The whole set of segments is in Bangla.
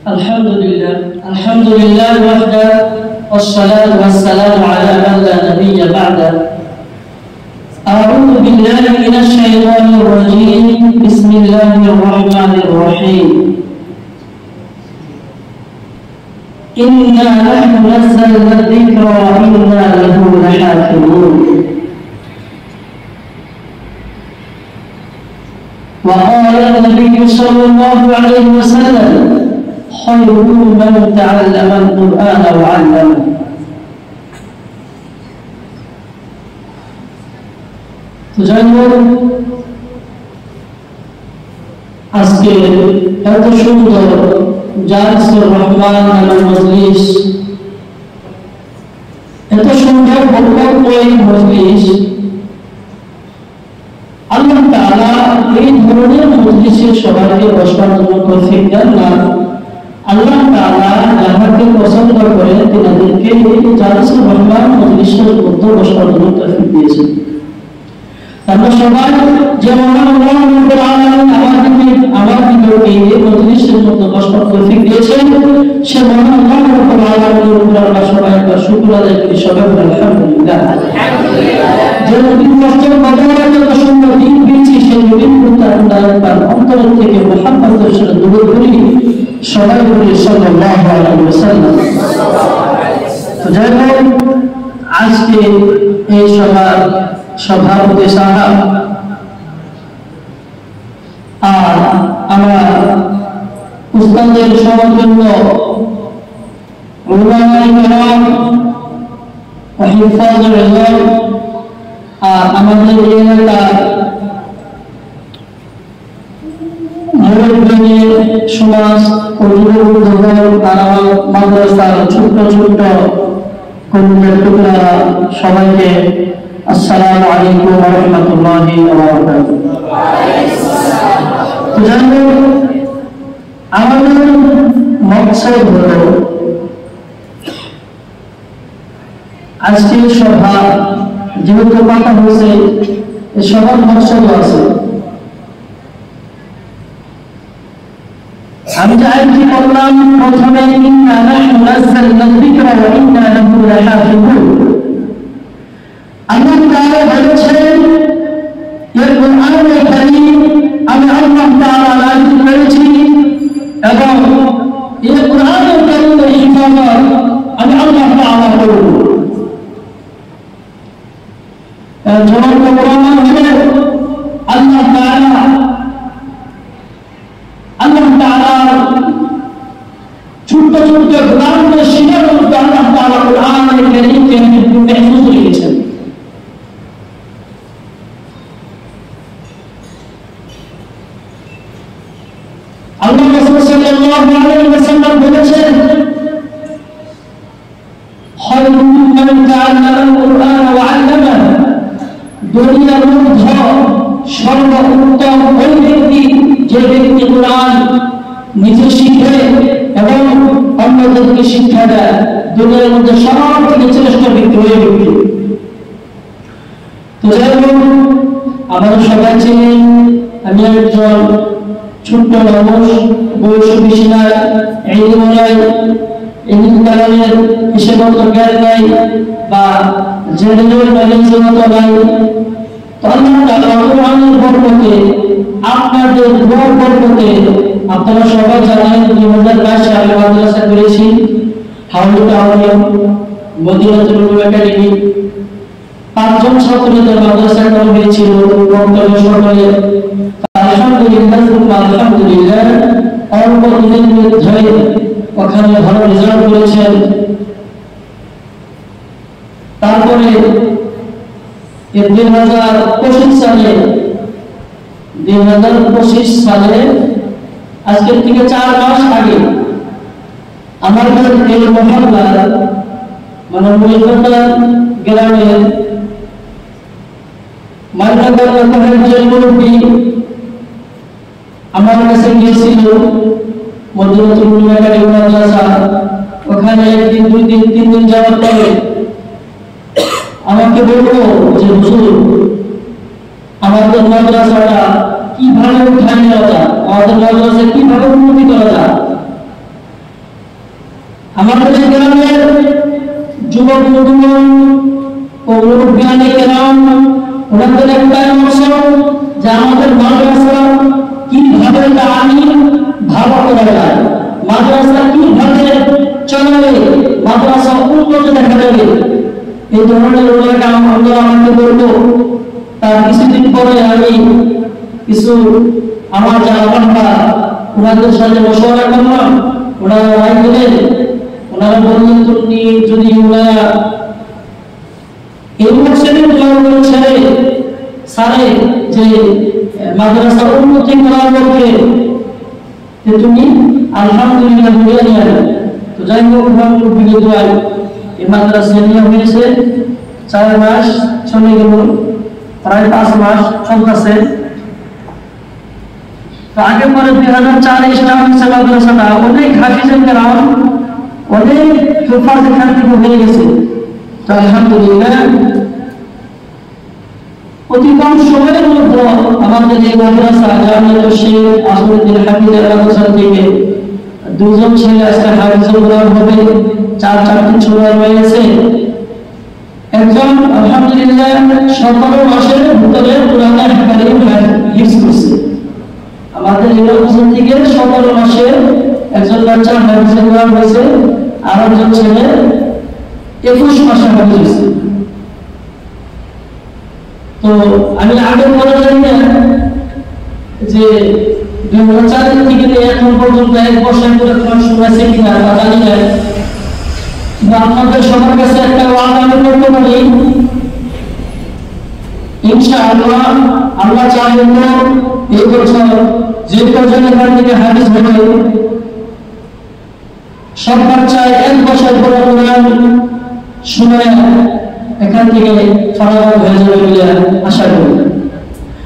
الحمد لله وحده والصلاة والسلام على من لا نبي بعده. أعوذ بالله من الشيطان الرجيم. بسم الله الرحمن الرحيم. إنا نحن نزلنا الذكر وإنا له لحافظون. وقال النبي صلى الله عليه وسلم: خيركم من تعلم القرآن وعلمه. আজকে এত সুন্দর জালসাতুর রহমান নামের মজলিস, এত সুন্দর বক্তব্যময় মজলিস, আল্লাহ তাআলা এই ধরনের মজলিসে সবাইকে বসবার জন্য তৌফিক দেন না। আল্লাহ তাআলা যাদেরকে পছন্দ করেন তাদেরকে এই জালসাতুর রহমান মজলিসের মধ্যে বসবার জন্য তৌফিক দিয়েছেন। আমরা সবাই যে মহান রব্বুল আলামিন আমাদেরকে এই মজলিসের মধ্যে বসবার তৌফিক দিয়েছেন, সে মহান রব্বুল আলামিনের উপর আমরা সবাই একবার শুকর আদায় করি। সবাই আলহামদুলিল্লাহ। যে নবীর কষ্টের বদলে যত সুন্দর দিন পেয়েছি, সেই নবীর প্রতি আমরা একবার অন্তর থেকে মুহাব্বতের সাথে দরুদ পড়ি। সবাই বলি সাল্লাল্লাহু আলাইহি ওয়াসাল্লাম। তো যাই হোক, আজকে এই সভাপতি সাহেব আর আমার উস্তাদের সমতুল্য উলামায়ে কেরাম ও হিফাজুল ইলম আর আমাদের এলাকার মুরব্বী সমাজ ও যুবকদের তারা মাদ্রাসার ছোট ছোট কর্মীদের টুকরা সবাইকে আসসালামু আলাইকুম ওয়া রাহমাতুল্লাহি ওয়া বারাকাতুহু। আমাদের মকসদ হলো আজকের সভা যেহেতু কথা হয়েছে, এই সবার মকসদ আছে। আমি যে আয়াতটি পড়লাম প্রথমে, ইন্না নাহনু নাযালনা যিকরা ওয়া ইন্না লাহু লাহাফিজুন। আল্লাহ তাআলা বলেছেন, এই কোরআনুল কারীম আমি আল্লাহ তাআলা নাযিল করেছি এবং এই কোরআনুল কারীমের হিফাজত আমি আল্লাহ তাআলা করব। যখন কোরআন হলো আল্লাহ তাআলা ছোট্ট ছোট্ট গোলামদের শিকার করতে আল্লাহ তাআলা কোরআনুল কারীমকে মাহফুজ রেখেছেন। আল্লাহ রাসূল সাল্লাল্লাহু আলাইহি ওয়াসাল্লাম বলেছেন, খায়রুকুম মান তাআল্লামাল কুরআন ওয়া 'আল্লামাহু। দুনিয়ার মধ্যে সর্বোত্তম ওই ব্যক্তি যে ব্যক্তি কোরআন নিজে শিখে এবং অন্যদেরকে শিক্ষা দেয়। দুনিয়ার মধ্যে সব থেকে শ্রেষ্ঠ ব্যক্তি ওই ব্যক্তি। তো যাই হোক, আমরা সবাই চিনি আমি একজন ছোট্ট মানুষ, বয়স বেশি নাই, ইলম নাই, ইলম কালামের হিসেব জ্ঞান নাই বা জেনারেল নলেজ নাই। তো আল্লাহ তাআলা কোরআনের বরকতে, আপনাদের দোয়ার বরকতে, আপনারা সবাই জানেন 2022 সালে মাদ্রাসা করেছি হাওড়া টাউনে মদিনাতুল উলুম একাডেমি। 5 জন ছাত্রদের মাদ্রাসা করা হয়েছিল বক্তব্য সরকারে। আলহামদুলিল্লাহ অল্প দিনের মধ্যে ওখানে ভালো রেজাল্ট করেছেন। তারপরে 2025 সালে আজকের থেকে 4 মাস আগে আমাদের এই মহল্লার মানে মহিলা গ্রামের মাইনগর মহল্লার মুরব্বী আমার কাছে গিয়েছিল মদিনাতুল উলুম একাডেমি মাদ্রাসা। ওখানে একদিন, 2 দিন, 3 দিন যাওয়ার পরে আমাকে বলল যে হুজুর, আমাদের মাদ্রাসাটা কিভাবে উঠায় নেওয়া যায়, আমাদের মাদ্রাসা কিভাবে উন্নতি করা যায়। আমাদের গ্রামের যুবক যুবতীগণ ও মুরব্বিয়ানে কেরাম ওনাদের একটা মকসদ যে আমাদের মাদ্রাসা কিভাবে তালিম ভালো করা যায়, মাদ্রাসা কিভাবে চলালে মাদ্রাসা উন্নত দেখা যাবে, এই ধরনের ওনারা আমাকে বলবো। তার কিছুদিন পরে আমি কিছু আমার যারা ওনাদের সাথে মশওয়ারা করলাম। ওনারা রায় দিলেন, ওনারা বললেন তুমি যদি ওনারা ইউনিভার্সিটির দোয়াগুলো ছেড়ে সারে যে মাদ্রাসা উন্নতি করার লক্ষ্যে তুমি আলহামদুলিল্লাহ বলে নিয়ে। তো যাই হোক বিগত এই মাদ্রাসা নিয়ে হয়েছে 4 মাস চলে গেল, প্রায় 5 মাস চলতেছে। তো আগে পরে 2004 স্টার্ট হয়েছে মাদ্রাসাটা। অনেক হাফিজের কেরাম অনেক হুফাজ এখান থেকে হয়ে গেছে। তো আলহামদুলিল্লাহ অতি কম সময়ের মধ্যে আমাদের এই মাদ্রাসা জামিয়াত শেখ আসিফউদ্দিন হাফিজের মাদ্রাসা থেকে 2 জন ছেলে আজকে হাফিজুল কোরআন হবে। 4টি ছেলে রয়েছে। একজন আলহামদুলিল্লাহ 17 মাসের ভিতরে কোরআনের কারিম হিফজ করছে। আমাদের এই মাদ্রাসা থেকে 17 মাসের একজন বাচ্চা হাফিজুল কোরআন হয়েছে, আর একজন ছেলে 21 মাসে হাফিজ হয়েছে। তো আমি আগে বলে জানি না যে 2004 থেকে এখন পর্যন্ত 1 বছর করে কোন শুনেছে কিনা তা জানি না। কিন্তু আপনাদের সবার কাছে একটা ওয়াদা আমি করতে পারি, ইনশাআল্লাহ আল্লাহ চাইলে এই বছর যে কজন এখান থেকে হাদিস হবে সব বাচ্চায় 1 বছর পরে কোরআন শুনে এখান থেকে ফলাফল হয়ে যাবে বলে আশা করি।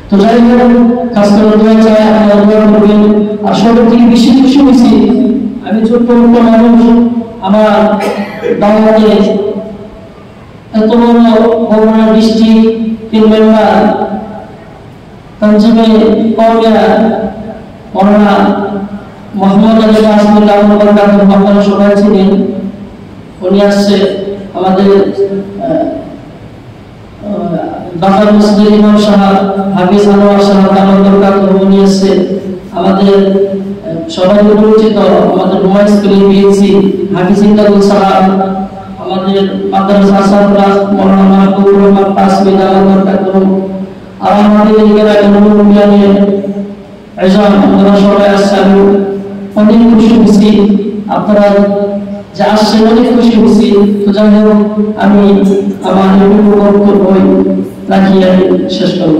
তো যাই হোক কাজ করে দোয়া চাই, আপনারা দোয়া করবেন। আর সবার থেকে বেশি খুশি হয়েছি আমি ছোট্ট ছোট্ট মানুষ, আমার বাংলাতে এত বড় বগুড়া ডিস্ট্রিক্ট 3 মেম্বার তানজিমে কওমিয়া মওলানা মোহাম্মদ আলী রাসূলুল্লাহ আপনারা সবাই ছিলেন। উনি আসছে আমাদের ঢাকা মসজিদের ইমাম সাহেব হাফিজ আনোয়ার সাহেব উনি আসছে। আমাদের সবাই পরিচিত আমাদের নোয়া স্কুলের বিএসসি হাফিজ ইন্দাদুল সাহেব, আমাদের মাদ্রাসা ছাত্রা মওলানা মাহবুবুর রহমান তাসমিদ আর আমাদের এলাকার মুরব্বিয়ানে আইজান আপনারা সবাই আসছেন। অনেক খুশি হয়েছি আপনারা যে আসছেন, অনেক খুশি হয়েছি। তো যাই হোক আমি আমার বক্তব্য রাখি শেষ করব।